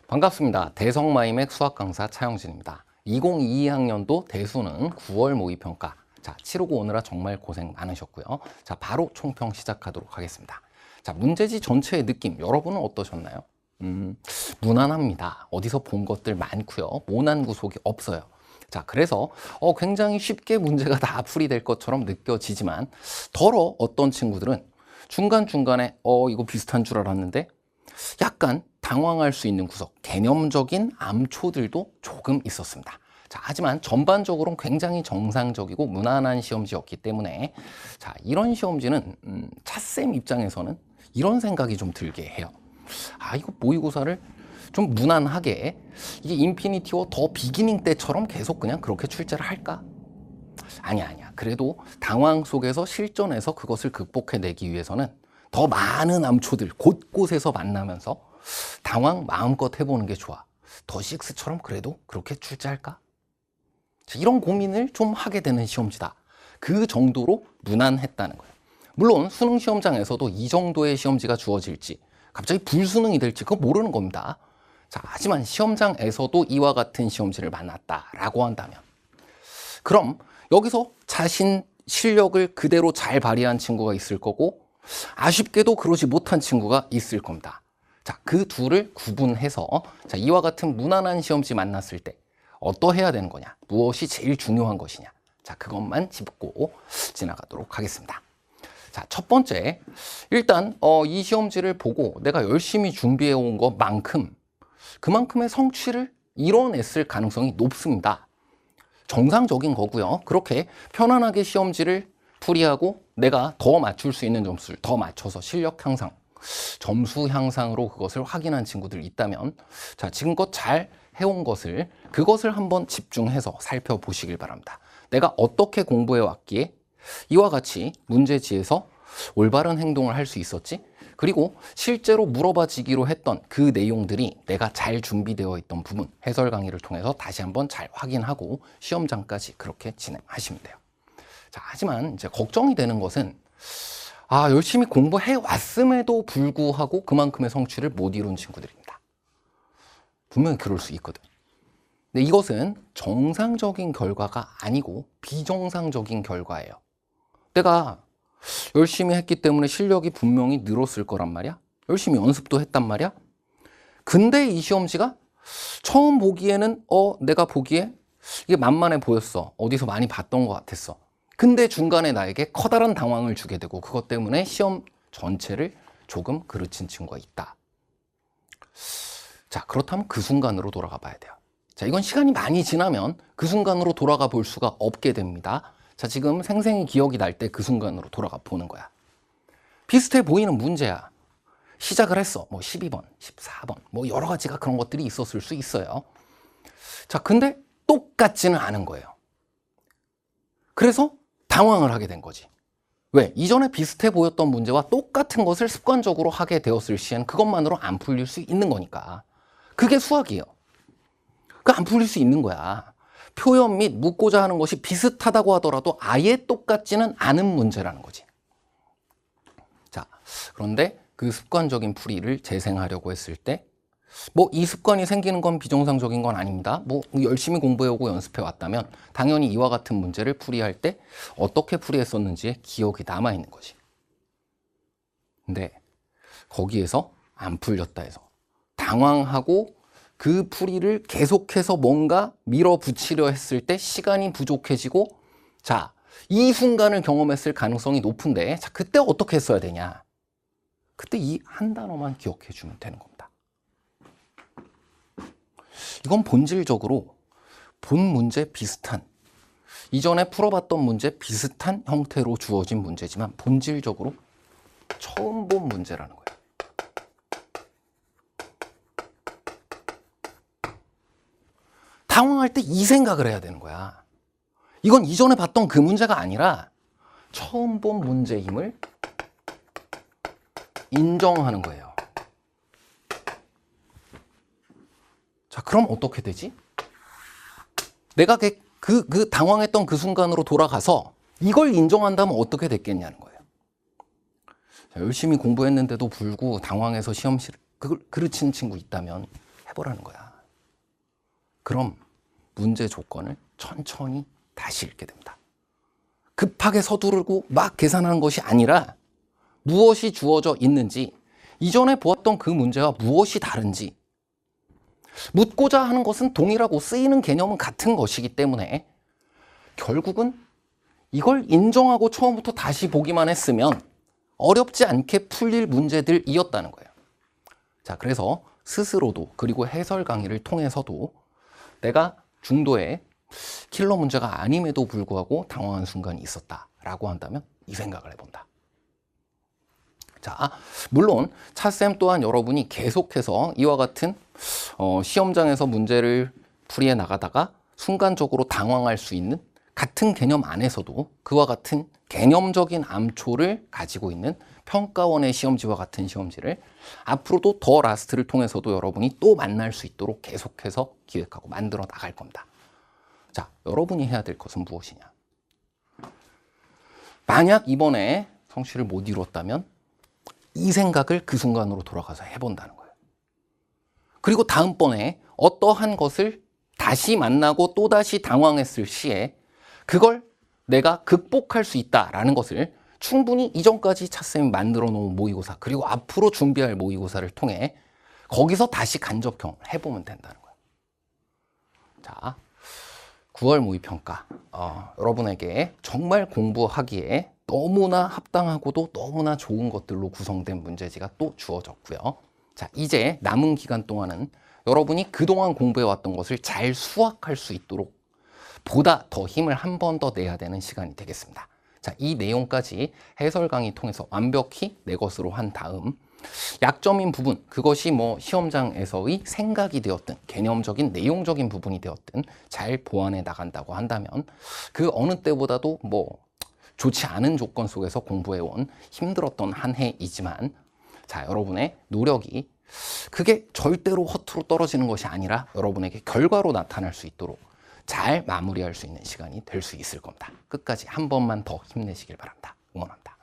반갑습니다. 대성마이맥 수학 강사 차영진입니다. 2022학년도 대수능 9월 모의평가. 자, 치르고 오느라 정말 고생 많으셨고요. 자, 바로 총평 시작하도록 하겠습니다. 자, 문제지 전체의 느낌, 여러분은 어떠셨나요? 무난합니다. 어디서 본 것들 많고요. 모난 구속이 없어요. 자, 그래서 굉장히 쉽게 문제가 다 풀이될 것처럼 느껴지지만 덜어 어떤 친구들은 중간중간에 이거 비슷한 줄 알았는데 약간 당황할 수 있는 구석, 개념적인 암초들도 조금 있었습니다. 자, 하지만 전반적으로는 굉장히 정상적이고 무난한 시험지였기 때문에 자, 이런 시험지는 차쌤 입장에서는 이런 생각이 좀 들게 해요. 아, 이거 모의고사를 좀 무난하게 이게 인피니티워 더 비기닝 때처럼 계속 그냥 그렇게 출제를 할까? 아니야. 그래도 당황 속에서 실전에서 그것을 극복해내기 위해서는 더 많은 암초들 곳곳에서 만나면서 당황 마음껏 해보는 게 좋아. 더 식스처럼 그래도 그렇게 출제할까? 이런 고민을 좀 하게 되는 시험지다. 그 정도로 무난했다는 거예요. 물론 수능 시험장에서도 이 정도의 시험지가 주어질지 갑자기 불수능이 될지 그거 모르는 겁니다. 자, 하지만 시험장에서도 이와 같은 시험지를 만났다라고 한다면 그럼 여기서 자신 실력을 그대로 잘 발휘한 친구가 있을 거고 아쉽게도 그러지 못한 친구가 있을 겁니다. 자, 그 둘을 구분해서 자, 이와 같은 무난한 시험지 만났을 때 어떠해야 되는 거냐, 무엇이 제일 중요한 것이냐, 자, 그것만 짚고 지나가도록 하겠습니다. 자, 첫 번째, 일단 이 시험지를 보고 내가 열심히 준비해 온 것만큼 그만큼의 성취를 이뤄냈을 가능성이 높습니다. 정상적인 거고요. 그렇게 편안하게 시험지를 풀이하고 내가 더 맞출 수 있는 점수를 더 맞춰서 실력 향상, 점수 향상으로 그것을 확인한 친구들 있다면 자, 지금껏 잘 해온 것을 그것을 한번 집중해서 살펴보시길 바랍니다. 내가 어떻게 공부해 왔기에 이와 같이 문제지에서 올바른 행동을 할 수 있었지? 그리고 실제로 물어봐지기로 했던 그 내용들이 내가 잘 준비되어 있던 부분, 해설 강의를 통해서 다시 한번 잘 확인하고 시험장까지 그렇게 진행하시면 돼요. 자, 하지만 이제 걱정이 되는 것은 열심히 공부해 왔음에도 불구하고 그만큼의 성취를 못 이룬 친구들입니다. 분명히 그럴 수 있거든. 근데 이것은 정상적인 결과가 아니고 비정상적인 결과예요. 내가 열심히 했기 때문에 실력이 분명히 늘었을 거란 말이야. 열심히 연습도 했단 말이야. 근데 이 시험지가 처음 보기에는 내가 보기에 이게 만만해 보였어. 어디서 많이 봤던 것 같았어. 근데 중간에 나에게 커다란 당황을 주게 되고 그것 때문에 시험 전체를 조금 그르친 친구가 있다. 자, 그렇다면 그 순간으로 돌아가 봐야 돼요. 자, 이건 시간이 많이 지나면 그 순간으로 돌아가 볼 수가 없게 됩니다. 자, 지금 생생히 기억이 날 때 그 순간으로 돌아가 보는 거야. 비슷해 보이는 문제야. 시작을 했어. 뭐 12번, 14번, 뭐 여러 가지가 그런 것들이 있었을 수 있어요. 자, 근데 똑같지는 않은 거예요. 그래서 당황을 하게 된 거지. 왜? 이전에 비슷해 보였던 문제와 똑같은 것을 습관적으로 하게 되었을 시에는 그것만으로 안 풀릴 수 있는 거니까. 그게 수학이에요. 안 풀릴 수 있는 거야. 표현 및 묻고자 하는 것이 비슷하다고 하더라도 아예 똑같지는 않은 문제라는 거지. 자, 그런데 그 습관적인 풀이를 재생하려고 했을 때 뭐 이 습관이 생기는 건 비정상적인 건 아닙니다. 뭐 열심히 공부해오고 연습해 왔다면 당연히 이와 같은 문제를 풀이할 때 어떻게 풀이했었는지의 기억이 남아있는 거지. 근데 거기에서 안 풀렸다 해서 당황하고 그 풀이를 계속해서 뭔가 밀어붙이려 했을 때 시간이 부족해지고 자, 이 순간을 경험했을 가능성이 높은데 자, 그때 어떻게 했어야 되냐? 그때 이 한 단어만 기억해 주면 되는 겁니다. 이건 본질적으로 본 문제 비슷한 이전에 풀어봤던 문제 비슷한 형태로 주어진 문제지만 본질적으로 처음 본 문제라는 거예요. 당황할 때 이 생각을 해야 되는 거야. 이건 이전에 봤던 그 문제가 아니라 처음 본 문제임을 인정하는 거예요. 자, 그럼 어떻게 되지? 내가 그 당황했던 그 순간으로 돌아가서 이걸 인정한다면 어떻게 됐겠냐는 거예요. 자, 열심히 공부했는데도 불구하고 당황해서 시험실을 그걸 그르친 친구 있다면 해보라는 거야. 그럼 문제 조건을 천천히 다시 읽게 됩니다. 급하게 서두르고 막 계산하는 것이 아니라 무엇이 주어져 있는지, 이전에 보았던 그 문제와 무엇이 다른지, 묻고자 하는 것은 동일하고 쓰이는 개념은 같은 것이기 때문에 결국은 이걸 인정하고 처음부터 다시 보기만 했으면 어렵지 않게 풀릴 문제들이었다는 거예요. 자, 그래서 스스로도 그리고 해설 강의를 통해서도 내가 중도에 킬러 문제가 아님에도 불구하고 당황한 순간이 있었다라고 한다면 이 생각을 해본다. 자, 물론 차쌤 또한 여러분이 계속해서 이와 같은 시험장에서 문제를 풀이해 나가다가 순간적으로 당황할 수 있는 같은 개념 안에서도 그와 같은 개념적인 암초를 가지고 있는 평가원의 시험지와 같은 시험지를 앞으로도 더 라스트를 통해서도 여러분이 또 만날 수 있도록 계속해서 기획하고 만들어 나갈 겁니다. 자, 여러분이 해야 될 것은 무엇이냐? 만약 이번에 성취를 못 이뤘다면 이 생각을 그 순간으로 돌아가서 해본다는 거예요. 그리고 다음번에 어떠한 것을 다시 만나고 또다시 당황했을 시에 그걸 내가 극복할 수 있다라는 것을 충분히 이전까지 차쌤이 만들어 놓은 모의고사, 그리고 앞으로 준비할 모의고사를 통해 거기서 다시 간접형 해보면 된다는 거예요. 자, 9월 모의평가, 여러분에게 정말 공부하기에 너무나 합당하고도 너무나 좋은 것들로 구성된 문제지가 또 주어졌고요. 자, 이제 남은 기간 동안은 여러분이 그동안 공부해왔던 것을 잘 수확할 수 있도록 보다 더 힘을 한 번 더 내야 되는 시간이 되겠습니다. 자, 이 내용까지 해설 강의 통해서 완벽히 내 것으로 한 다음 약점인 부분, 그것이 뭐 시험장에서의 생각이 되었든 개념적인 내용적인 부분이 되었든 잘 보완해 나간다고 한다면 그 어느 때보다도 뭐 좋지 않은 조건 속에서 공부해온 힘들었던 한 해이지만, 자, 여러분의 노력이 그게 절대로 허투루 떨어지는 것이 아니라 여러분에게 결과로 나타날 수 있도록 잘 마무리할 수 있는 시간이 될 수 있을 겁니다. 끝까지 한 번만 더 힘내시길 바랍니다. 응원합니다.